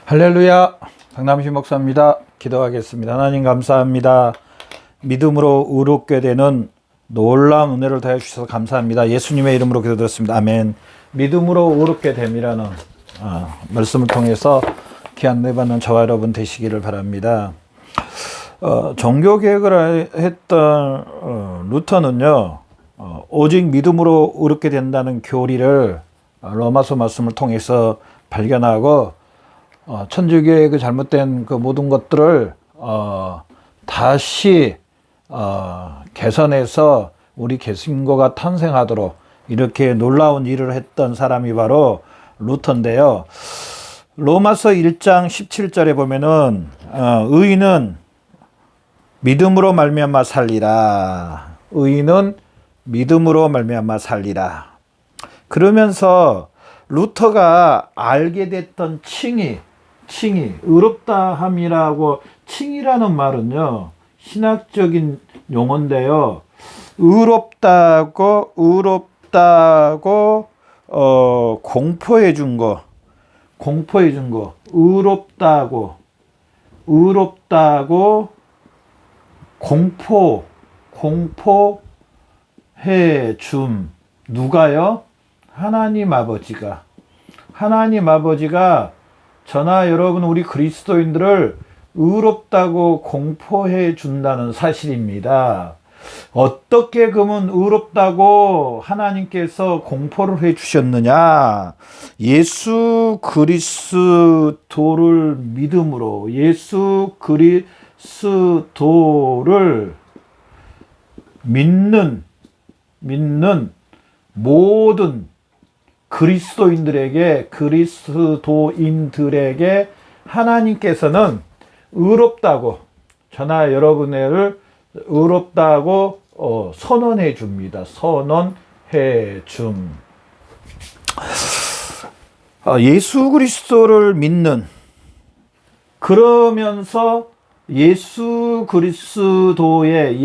할렐루야, 강남시 목사입니다. 기도하겠습니다. 하나님 감사합니다. 믿음으로 의롭게 되는 놀라운 은혜를 더해 주셔서 감사합니다. 예수님의 이름으로 기도드렸습니다. 아멘. 믿음으로 의롭게 됨이라는 말씀을 통해서 귀한 은혜 받는 저와 여러분 되시기를 바랍니다. 종교개혁을 했던 루터는요, 오직 믿음으로 의롭게 된다는 교리를 로마서 말씀을 통해서 발견하고 천주교의 그 잘못된 그 모든 것들을 다시 개선해서 우리 개신교가 탄생하도록 이렇게 놀라운 일을 했던 사람이 바로 루터인데요. 로마서 1장 17절에 보면은 의인은 믿음으로 말미암아 살리라. 의인은 믿음으로 말미암아 살리라. 그러면서 루터가 알게 됐던 칭의, 의롭다함이라고, 칭이라는 말은요, 신학적인 용어인데요. 의롭다고, 공포해 준 거, 의롭다고, 공포해 줌. 누가요? 하나님 아버지가 저나 여러분 우리 그리스도인들을 의롭다고 공포해 준다는 사실입니다. 어떻게 그러면 의롭다고 하나님께서 공포를 해 주셨느냐? 예수 그리스도를 믿음으로, 예수 그리스도를 믿는 모든 그리스도인들에게 하나님께서는 의롭다고, 저나 여러분을 의롭다고 선언해 줍니다. 선언해 줌. 예수 그리스도를 믿는, 그러면서 예수 그리스도의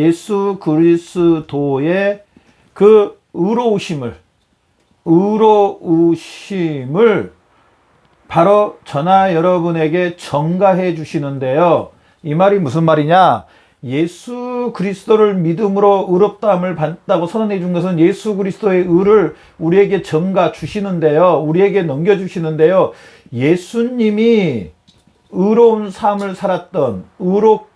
그 의로우심을 바로 저나 여러분에게 전가해 주시는데요. 이 말이 무슨 말이냐? 예수 그리스도를 믿음으로 의롭다함을 받다고 선언해 준 것은 예수 그리스도의 의를 우리에게 전가 주시는데요. 우리에게 넘겨 주시는데요. 예수님이 의로운 삶을 살았던,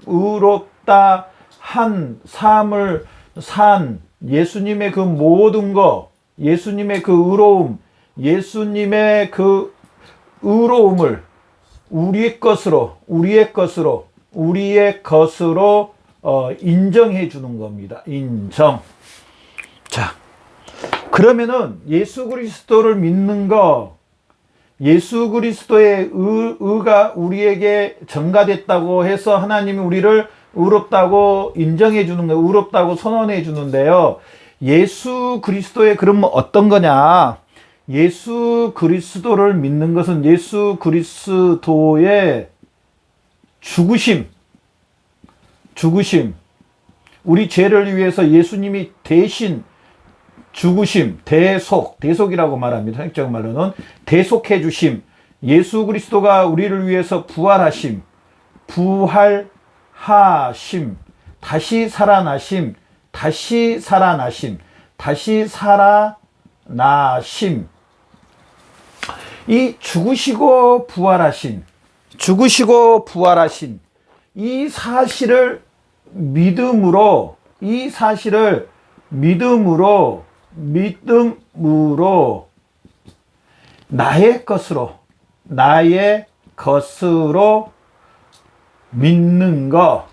의롭다 한 삶을 산 예수님의 그 모든 것, 예수님의 그 의로움, 예수님의 그 의로움을 우리의 것으로 인정해 주는 겁니다. 인정. 자, 그러면은 예수 그리스도를 믿는 거, 예수 그리스도의 의가 우리에게 전가됐다고 해서 하나님이 우리를 의롭다고 인정해 주는 거예요. 의롭다고 선언해 주는데요. 예수 그리스도의 그러면 어떤 거냐? 예수 그리스도를 믿는 것은 예수 그리스도의 죽으심, 우리 죄를 위해서 예수님이 대신 죽으심, 대속이라고 말합니다. 성경 말로는 대속해 주심, 예수 그리스도가 우리를 위해서 부활하심, 다시 살아나심, 이 죽으시고 부활하신 이 사실을 믿음으로 나의 것으로 믿는 거.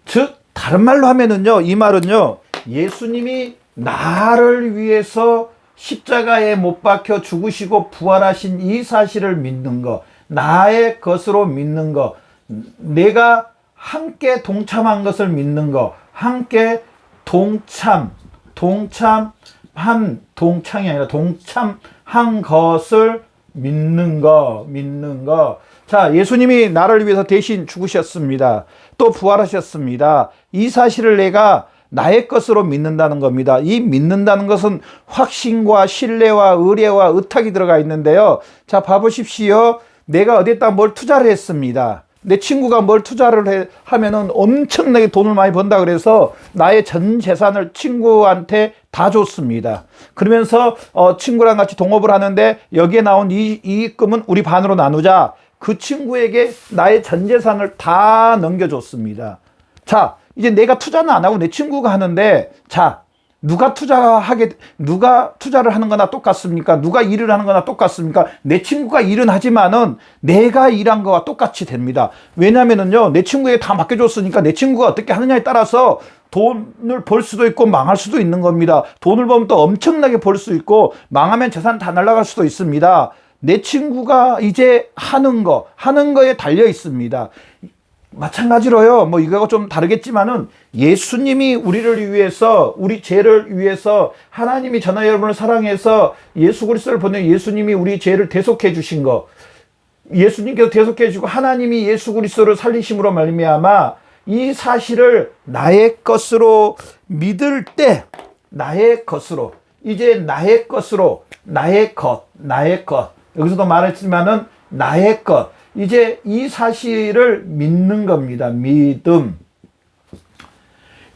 즉 다른 말로 하면은요, 이 말은요, 예수님이 나를 위해서 십자가에 못 박혀 죽으시고 부활하신 이 사실을 믿는 거, 나의 것으로 믿는 거, 내가 함께 동참한 것을 믿는 거, 함께 동참한 것을 믿는 거. 자, 예수님이 나를 위해서 대신 죽으셨습니다. 또 부활하셨습니다. 이 사실을 내가 나의 것으로 믿는다는 겁니다. 이 믿는다는 것은 확신과 신뢰와 의뢰와 의탁이 들어가 있는데요. 자, 봐보십시오. 내가 어디에다 뭘 투자를 했습니다. 내 친구가 뭘 투자를 하면은 엄청나게 돈을 많이 번다 그래서 나의 전 재산을 친구한테 다 줬습니다. 그러면서 친구랑 같이 동업을 하는데 여기에 나온 이익금은 우리 반으로 나누자. 그 친구에게 나의 전 재산을 다 넘겨줬습니다. 자, 이제 내가 투자는 안 하고 내 친구가 하는데, 자, 누가 투자를 하는 거나 똑같습니까? 누가 일을 하는 거나 똑같습니까? 내 친구가 일은 하지만은 내가 일한 거와 똑같이 됩니다. 왜냐면은요, 내 친구에게 다 맡겨줬으니까 내 친구가 어떻게 하느냐에 따라서 돈을 벌 수도 있고 망할 수도 있는 겁니다. 돈을 벌면 또 엄청나게 벌 수 있고 망하면 재산 다 날아갈 수도 있습니다. 내 친구가 이제 하는 거에 달려 있습니다. 마찬가지로요, 뭐 이거하고 좀 다르겠지만은 예수님이 우리를 위해서, 우리 죄를 위해서 하나님이 저나 여러분을 사랑해서 예수 그리스도를 보내 예수님이 우리 죄를 대속해 주신 거, 예수님께서 대속해 주고 하나님이 예수 그리스도를 살리심으로 말미암아 이 사실을 나의 것으로 믿을 때, 나의 것으로, 이제 나의 것으로, 나의 것, 여기서도 말했지만은 나의 것, 이제 이 사실을 믿는 겁니다. 믿음.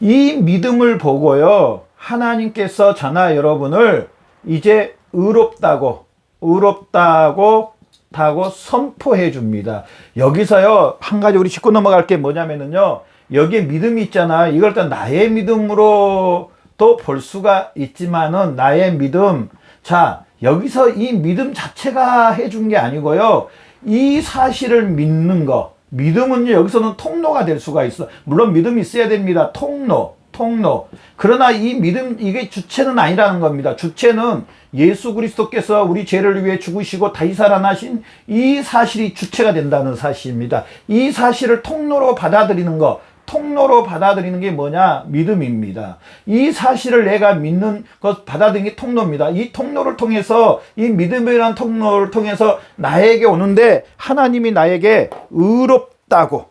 이 믿음을 보고요, 하나님께서 저나 여러분을 이제 의롭다고 선포해 줍니다. 여기서요, 한 가지 우리 짚고 넘어갈 게 뭐냐면은요, 여기에 믿음이 있잖아. 이걸 또 나의 믿음으로도 볼 수가 있지만은, 나의 믿음. 자, 여기서 이 믿음 자체가 해준 게 아니고요, 이 사실을 믿는 거. 믿음은요, 여기서는 통로가 될 수가 있어. 물론 믿음이 있어야 됩니다. 통로. 그러나 이 믿음, 이게 주체는 아니라는 겁니다. 주체는 예수 그리스도께서 우리 죄를 위해 죽으시고 다시 살아나신 이 사실이 주체가 된다는 사실입니다. 이 사실을 통로로 받아들이는 거. 통로로 받아들이는 게 뭐냐? 믿음입니다. 이 사실을 내가 믿는 것, 받아들이는 게 통로입니다. 이 통로를 통해서, 이 믿음이라는 통로를 통해서 나에게 오는데, 하나님이 나에게 의롭다고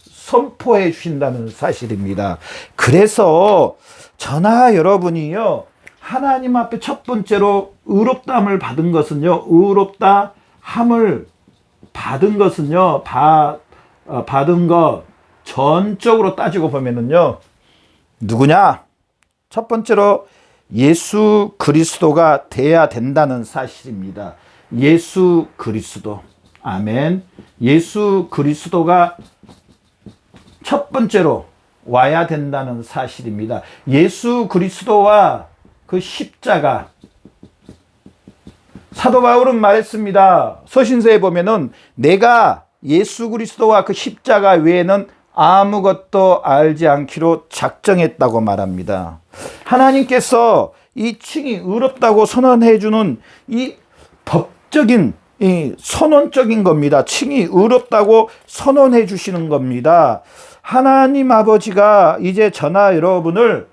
선포해 주신다는 사실입니다. 그래서 저나 여러분이요, 하나님 앞에 첫 번째로 의롭다함을 받은 것은요, 의롭다함을 받은 것은요, 받은 것, 전적으로 따지고 보면은요, 누구냐? 첫 번째로 예수 그리스도가 돼야 된다는 사실입니다. 예수 그리스도. 아멘. 예수 그리스도가 첫 번째로 와야 된다는 사실입니다. 예수 그리스도와 그 십자가. 사도 바울은 말했습니다. 서신서에 보면은 내가 예수 그리스도와 그 십자가 외에는 아무것도 알지 않기로 작정했다고 말합니다. 하나님께서 이 칭이 의롭다고 선언해 주는 이 법적인, 이 선언적인 겁니다. 칭이 의롭다고 선언해 주시는 겁니다. 하나님 아버지가 이제 저나 여러분을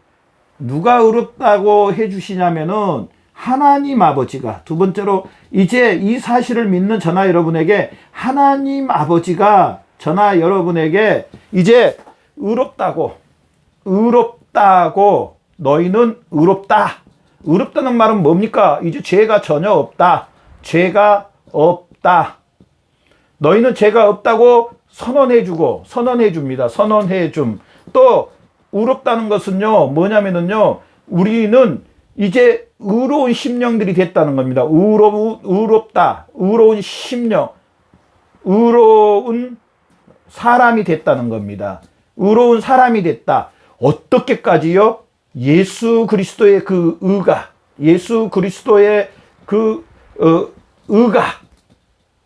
누가 의롭다고 해 주시냐면은 하나님 아버지가, 두 번째로 이제 이 사실을 믿는 저나 여러분에게 하나님 아버지가 저나 여러분에게 이제 의롭다고 너희는 의롭다. 의롭다는 말은 뭡니까? 이제 죄가 전혀 없다. 너희는 죄가 없다고 선언해 줍니다. 또 의롭다는 것은요, 뭐냐면은요, 우리는 이제 의로운 심령들이 됐다는 겁니다. 의롭다. 의로운 심령. 의로운 사람이 됐다는 겁니다. 의로운 사람이 됐다. 어떻게까지요? 예수 그리스도의 그 의가, 예수 그리스도의 그 의가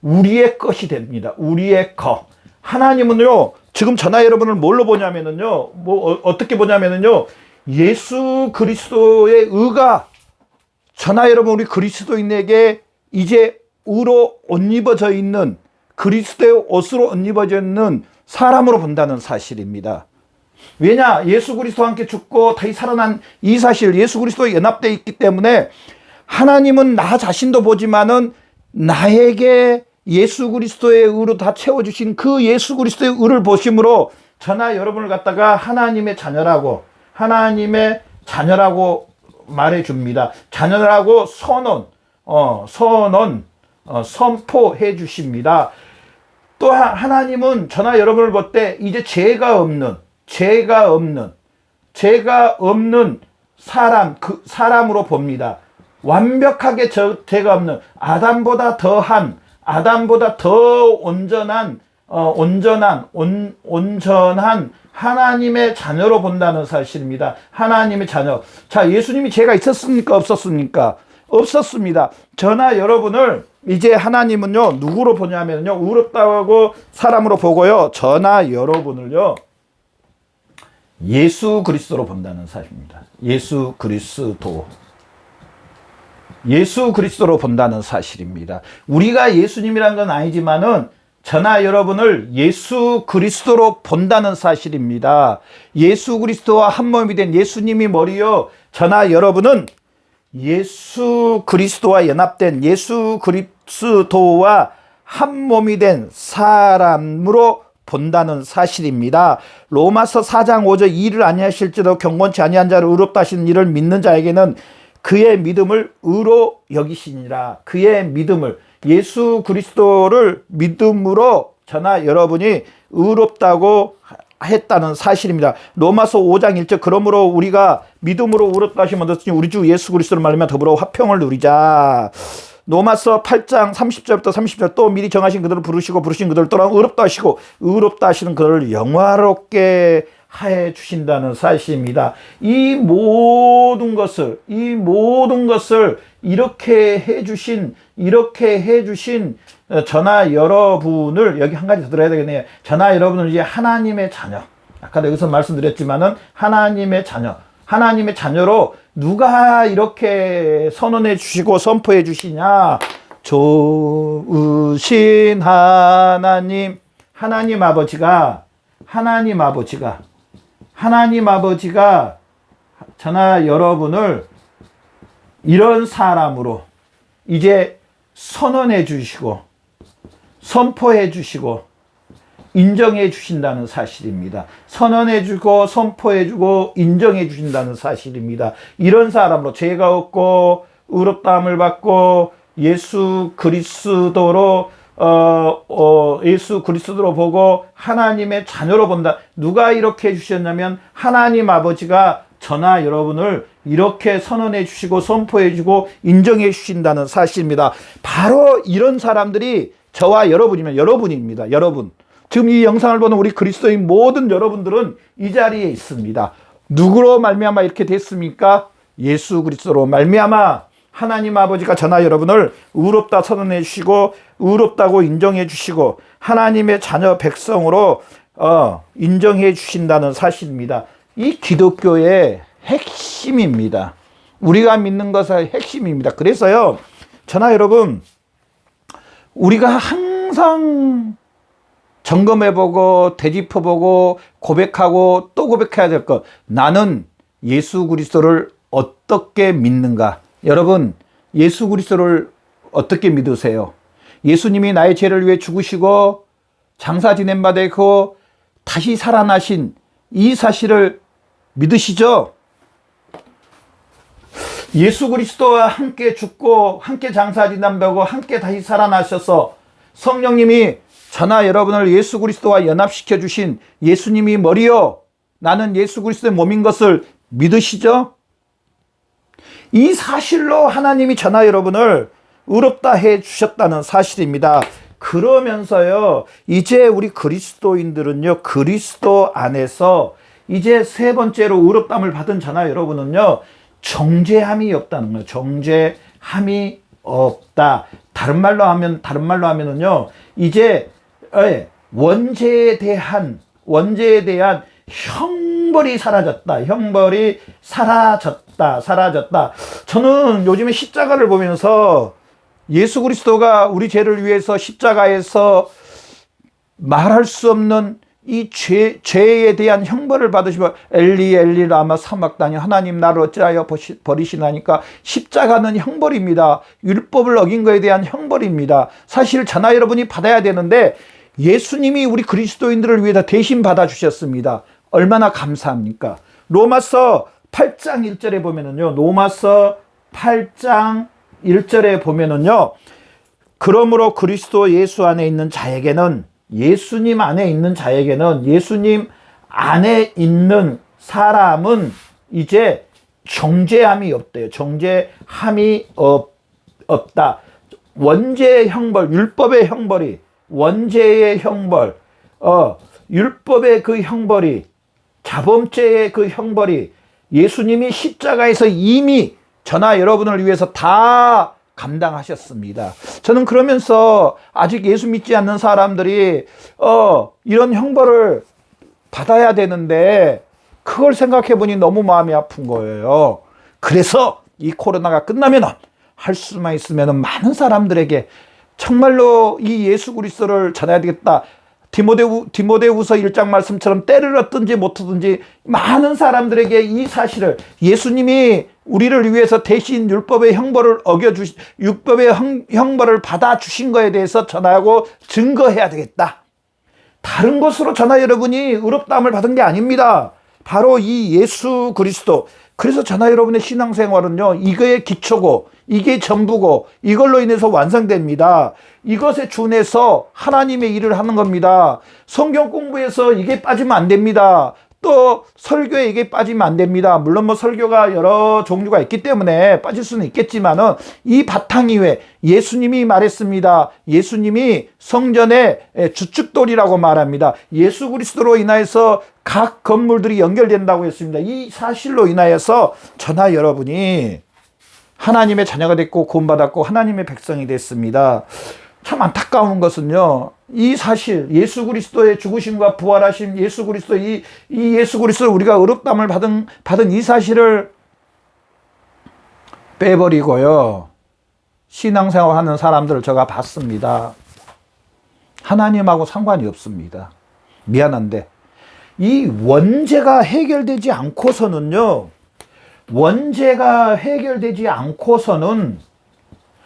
우리의 것이 됩니다. 우리의 것. 하나님은요, 지금 저나 여러분을 뭘로 보냐면은요, 어떻게 보냐면은요, 예수 그리스도의 의가 저나 여러분, 우리 그리스도인에게 이제 의로 옷 입어져 있는, 그리스도의 옷으로 옷 입어져 있는 사람으로 본다는 사실입니다. 왜냐? 예수 그리스도와 함께 죽고 다시 살아난 이 사실, 예수 그리스도에 연합되어 있기 때문에 하나님은 나 자신도 보지만은 나에게 예수 그리스도의 의로 다 채워주신 그 예수 그리스도의 의를 보심으로 저나 여러분을 갖다가 하나님의 자녀라고 말해줍니다. 자녀라고 선언, 선포해 주십니다. 또한 하나님은 저나 여러분을 볼 때 이제 죄가 없는 사람, 그 사람으로 봅니다. 완벽하게 죄가 없는 아담보다 더 온전한 하나님의 자녀로 본다는 사실입니다. 하나님의 자녀. 자, 예수님이 죄가 있었습니까? 없었습니까? 없었습니다. 저나 여러분을 이제 하나님은요, 누구로 보냐면요, 의롭다고 사람으로 보고요, 저나 여러분을요, 예수 그리스도로 본다는 사실입니다. 예수 그리스도로 본다는 사실입니다. 우리가 예수님이란 건 아니지만은 저나 여러분을 예수 그리스도로 본다는 사실입니다. 예수 그리스도와 한 몸이 된 예수님이 머리요, 저나 여러분은 예수 그리스도와 연합된 예수 그리스도와 한 몸이 된 사람으로 본다는 사실입니다. 로마서 4장 5절 이를 아니하실지라도 경건치 아니한 자를 의롭다 하시는 이를 믿는 자에게는 그의 믿음을 의로 여기시니라. 그의 믿음을, 예수 그리스도를 믿음으로 저나 여러분이 의롭다고 했다는 사실입니다. 로마서 5장 1절 그러므로 우리가 믿음으로 의롭다 하심을 얻었으니 우리 주 예수 그리스도를 말미암아 더불어 화평을 누리자. 로마서 8장 30절부터 30절 또 미리 정하신 그들을 부르시고 부르신 그들을 또한 의롭다 하시고 의롭다 하시는 그들을 영화롭게 해 주신다는 사실입니다. 이 모든 것을 이렇게 해 주신 저나 여러분을, 여기 한 가지 더 들어야 되겠네요. 저나 여러분은 이제 하나님의 자녀. 아까도 여기서 말씀드렸지만은 하나님의 자녀로 누가 이렇게 선언해 주시고 선포해 주시냐? 좋으신 하나님 아버지가 저나 여러분을 이런 사람으로 이제 선언해 주시고 선포해 주시고 인정해 주신다는 사실입니다. 선언해 주고 선포해 주고 인정해 주신다는 사실입니다. 이런 사람으로 죄가 없고 의롭다함을 받고 예수 그리스도로 보고 하나님의 자녀로 본다. 누가 이렇게 해주셨냐면 하나님 아버지가 저나 여러분을 이렇게 선언해 주시고 선포해 주고 인정해 주신다는 사실입니다. 바로 이런 사람들이 저와 여러분입니다. 여러분. 지금 이 영상을 보는 우리 그리스도인 모든 여러분들은 이 자리에 있습니다. 누구로 말미암아 이렇게 됐습니까? 예수 그리스도로 말미암아 하나님 아버지가 저나 여러분을 의롭다 선언해 주시고 의롭다고 인정해 주시고 하나님의 자녀 백성으로 인정해 주신다는 사실입니다. 이 기독교의 핵심입니다. 우리가 믿는 것의 핵심입니다. 그래서요, 저나 여러분, 우리가 항상 점검해보고 되짚어보고 고백하고 또 고백해야 될 것, 나는 예수 그리스도를 어떻게 믿는가? 여러분, 예수 그리스도를 어떻게 믿으세요? 예수님이 나의 죄를 위해 죽으시고 장사 지낸 바 되고 다시 살아나신 이 사실을 믿으시죠? 예수 그리스도와 함께 죽고 함께 장사 지낸 바고 함께 다시 살아나셔서 성령님이 저나 여러분을 예수 그리스도와 연합시켜 주신 예수님이 머리요, 나는 예수 그리스도의 몸인 것을 믿으시죠? 이 사실로 하나님이 저나 여러분을 의롭다 해 주셨다는 사실입니다. 그러면서요, 이제 우리 그리스도인들은요, 그리스도 안에서 이제 세 번째로 의롭다함을 받은 저나 여러분은요, 정죄함이 없다는 거예요. 정죄함이 없다. 다른 말로 하면은요, 이제 원죄에 대한 형벌이 사라졌다. 저는 요즘에 십자가를 보면서 예수 그리스도가 우리 죄를 위해서 십자가에서 말할 수 없는 이 죄에 대한 형벌을 받으시고 엘리 엘리 라마 사막다니 하나님 나를 어찌하여 버리시나니까, 십자가는 형벌입니다. 율법을 어긴 것에 대한 형벌입니다. 사실 저나 여러분이 받아야 되는데 예수님이 우리 그리스도인들을 위해서 대신 받아주셨습니다. 얼마나 감사합니까? 로마서 8장 1절에 보면은요, 그러므로 그리스도 예수 안에 있는 자에게는, 예수님 안에 있는 자에게는, 예수님 안에 있는 사람은 이제 정죄함이 없대요. 정죄함이 없다. 원죄의 형벌, 율법의 형벌이, 원죄의 형벌, 율법의 그 형벌이, 자범죄의 그 형벌이 예수님이 십자가에서 이미 저나 여러분을 위해서 다 감당하셨습니다. 저는 그러면서 아직 예수 믿지 않는 사람들이 이런 형벌을 받아야 되는데 그걸 생각해 보니 너무 마음이 아픈 거예요. 그래서 이 코로나가 끝나면 할 수만 있으면 많은 사람들에게 정말로 이 예수 그리스도를 전해야 되겠다. 디모데후서 1장 말씀처럼 때를 얻든지 못 얻든지 많은 사람들에게 이 사실을, 예수님이 우리를 위해서 대신 율법의 형벌을 율법의 형벌을 받아 주신 거에 대해서 전하고 증거해야 되겠다. 다른 것으로 저나 여러분이 의롭다함을 받은 게 아닙니다. 바로 이 예수 그리스도. 그래서 저나 여러분의 신앙생활은요, 이거의 기초고 이게 전부고 이걸로 인해서 완성됩니다. 이것에 준해서 하나님의 일을 하는 겁니다. 성경 공부에서 이게 빠지면 안 됩니다. 또 설교에 이게 빠지면 안 됩니다. 물론 뭐 설교가 여러 종류가 있기 때문에 빠질 수는 있겠지만은 이 바탕 위에 예수님이 말했습니다. 예수님이 성전의 주축돌이라고 말합니다. 예수 그리스도로 인하여서 각 건물들이 연결된다고 했습니다. 이 사실로 인하여서 저나 여러분이 하나님의 자녀가 됐고 구원받았고 하나님의 백성이 됐습니다. 참 안타까운 것은요, 이 사실, 예수 그리스도의 죽으심과 부활하심, 예수 그리스도, 이 예수 그리스도 우리가 의롭다함을 받은 이 사실을 빼버리고요, 신앙생활 하는 사람들을 제가 봤습니다. 하나님하고 상관이 없습니다. 미안한데, 이 원죄가 해결되지 않고서는요, 원죄가 해결되지 않고서는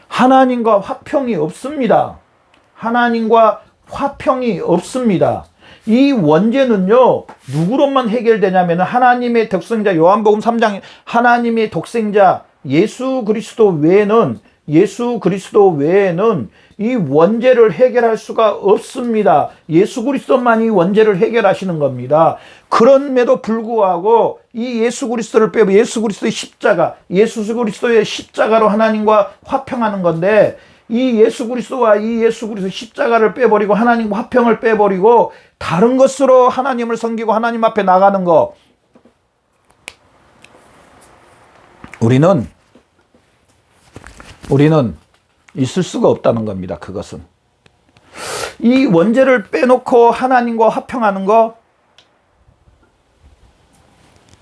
하나님과 화평이 없습니다. 하나님과 화평이 없습니다. 이 원죄는요, 누구로만 해결되냐면 하나님의 독생자, 요한복음 3장 하나님의 독생자 예수 그리스도 외에는 이 원죄를 해결할 수가 없습니다. 예수 그리스도만이 원죄를 해결하시는 겁니다. 그럼에도 불구하고 이 예수 그리스도를 빼고 예수 그리스도의 십자가, 예수 그리스도의 십자가로 하나님과 화평하는 건데, 이 예수 그리스도와 이 예수 그리스도 십자가를 빼버리고 하나님과 화평을 빼버리고 다른 것으로 하나님을 섬기고 하나님 앞에 나가는 거, 우리는 있을 수가 없다는 겁니다. 그것은 이 원죄를 빼놓고 하나님과 화평하는 거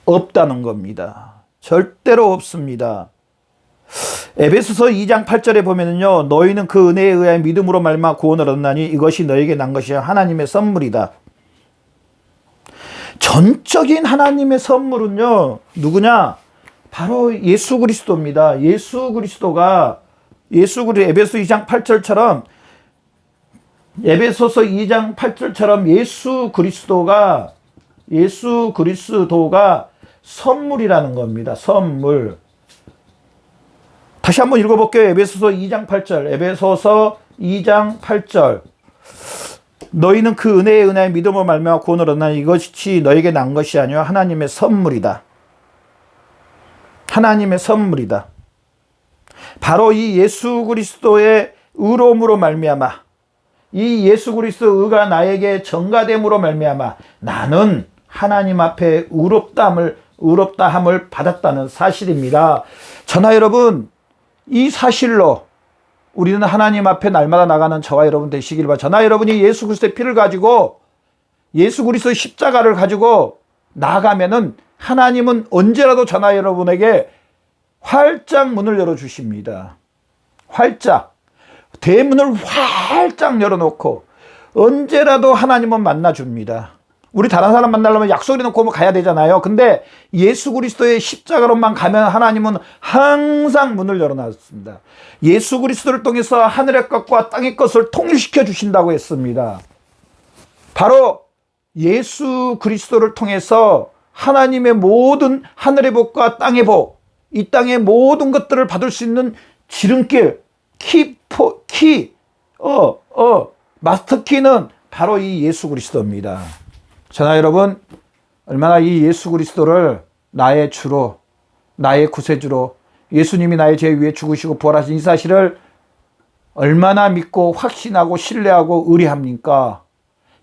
없다는 겁니다. 절대로 없습니다. 에베소서 2장 8절에 보면은요, 너희는 그 은혜에 의하여 믿음으로 말미암아 구원을 얻나니 이것이 너에게 난 것이 하나님의 선물이다. 전적인 하나님의 선물은요, 누구냐? 바로 예수 그리스도입니다. 에베소 2장 8절처럼, 에베소서 2장 8절처럼 예수 그리스도가 선물이라는 겁니다. 선물. 다시 한번 읽어볼게요. 에베소서 2장 8절. 에베소서 2장 8절. 너희는 그 은혜에 은하여 믿음으로 말미암아 구원을 얻나니 이것이 너에게 난 것이 아니요 하나님의 선물이다. 하나님의 선물이다. 바로 이 예수 그리스도의 의로움으로 말미암아, 이 예수 그리스도 의가 나에게 전가됨으로 말미암아 나는 하나님 앞에 의롭다함을 받았다는 사실입니다. 저나 여러분, 이 사실로 우리는 하나님 앞에 날마다 나가는 저와 여러분 되시길 바랍니다. 저나 여러분이 예수 그리스도의 피를 가지고, 예수 그리스도의 십자가를 가지고 나아가면은 하나님은 언제라도 저나 여러분에게 활짝 문을 열어주십니다. 활짝. 대문을 활짝 열어놓고 언제라도 하나님은 만나줍니다. 우리 다른 사람 만나려면 약속을 해놓고 가야 되잖아요. 근데 예수 그리스도의 십자가로만 가면 하나님은 항상 문을 열어놨습니다. 예수 그리스도를 통해서 하늘의 것과 땅의 것을 통일시켜 주신다고 했습니다. 바로 예수 그리스도를 통해서 하나님의 모든 하늘의 복과 땅의 복, 이 땅의 모든 것들을 받을 수 있는 지름길, 마스터키는 바로 이 예수 그리스도입니다. 저나 여러분, 얼마나 이 예수 그리스도를 나의 주로, 나의 구세주로, 예수님이 나의 죄 위에 죽으시고 부활하신 이 사실을 얼마나 믿고 확신하고 신뢰하고 의뢰합니까?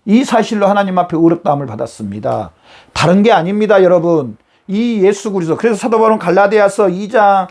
이 사실로 하나님 앞에 의롭다함을 받았습니다. 다른 게 아닙니다, 여러분. 이 예수 그리스도. 그래서 사도 바울은 갈라디아서 2장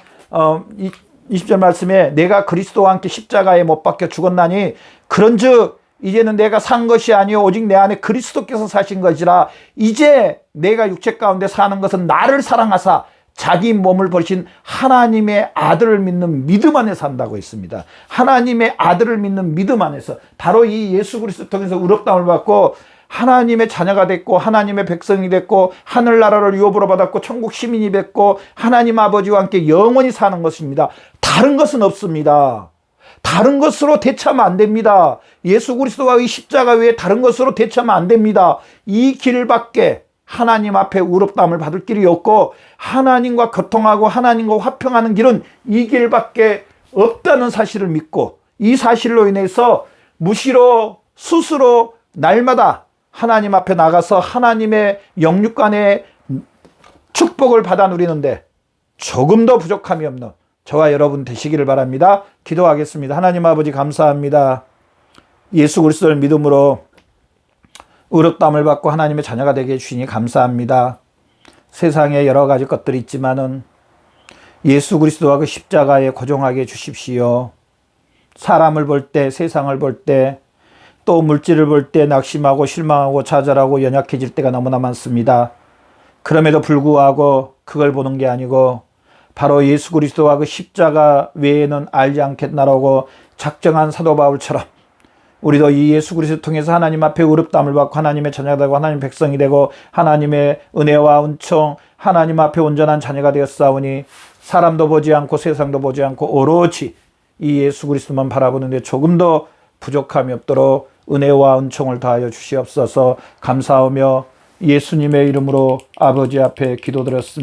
20절 말씀에 내가 그리스도와 함께 십자가에 못 박혀 죽었나니 그런즉 이제는 내가 산 것이 아니요 오직 내 안에 그리스도께서 사신 것이라. 이제 내가 육체 가운데 사는 것은 나를 사랑하사 자기 몸을 버리신 하나님의 아들을 믿는 믿음 안에 산다고 했습니다. 하나님의 아들을 믿는 믿음 안에서 바로 이 예수 그리스도 통해서 의롭다함을 받고 하나님의 자녀가 됐고 하나님의 백성이 됐고 하늘나라를 유업으로 받았고 천국 시민이 됐고 하나님 아버지와 함께 영원히 사는 것입니다. 다른 것은 없습니다. 다른 것으로 대체하면 안 됩니다. 예수 그리스도와 이 십자가 외에 다른 것으로 대체하면 안 됩니다. 이 길밖에 하나님 앞에 의롭다함을 받을 길이 없고 하나님과 교통하고 하나님과 화평하는 길은 이 길밖에 없다는 사실을 믿고 이 사실로 인해서 무시로 스스로 날마다 하나님 앞에 나가서 하나님의 영육간의 축복을 받아 누리는데 조금 더 부족함이 없는 저와 여러분 되시기를 바랍니다. 기도하겠습니다. 하나님 아버지 감사합니다. 예수 그리스도를 믿음으로 의롭다함을 받고 하나님의 자녀가 되게 해주시니 감사합니다. 세상에 여러 가지 것들이 있지만은 예수 그리스도와 그 십자가에 고정하게 해주십시오. 사람을 볼 때, 세상을 볼 때, 또 물질을 볼 때 낙심하고 실망하고 좌절하고 연약해질 때가 너무나 많습니다. 그럼에도 불구하고 그걸 보는 게 아니고 바로 예수 그리스도와 그 십자가 외에는 알지 않겠나라고 작정한 사도 바울처럼 우리도 이 예수 그리스도 통해서 하나님 앞에 의롭다함을 받고 하나님의 자녀가 되고 하나님의 백성이 되고 하나님의 은혜와 은총 하나님 앞에 온전한 자녀가 되었사오니 사람도 보지 않고 세상도 보지 않고 오로지 이 예수 그리스도만 바라보는데 조금 더 부족함이 없도록 은혜와 은총을 다하여 주시옵소서. 감사하며 예수님의 이름으로 아버지 앞에 기도드렸습니다.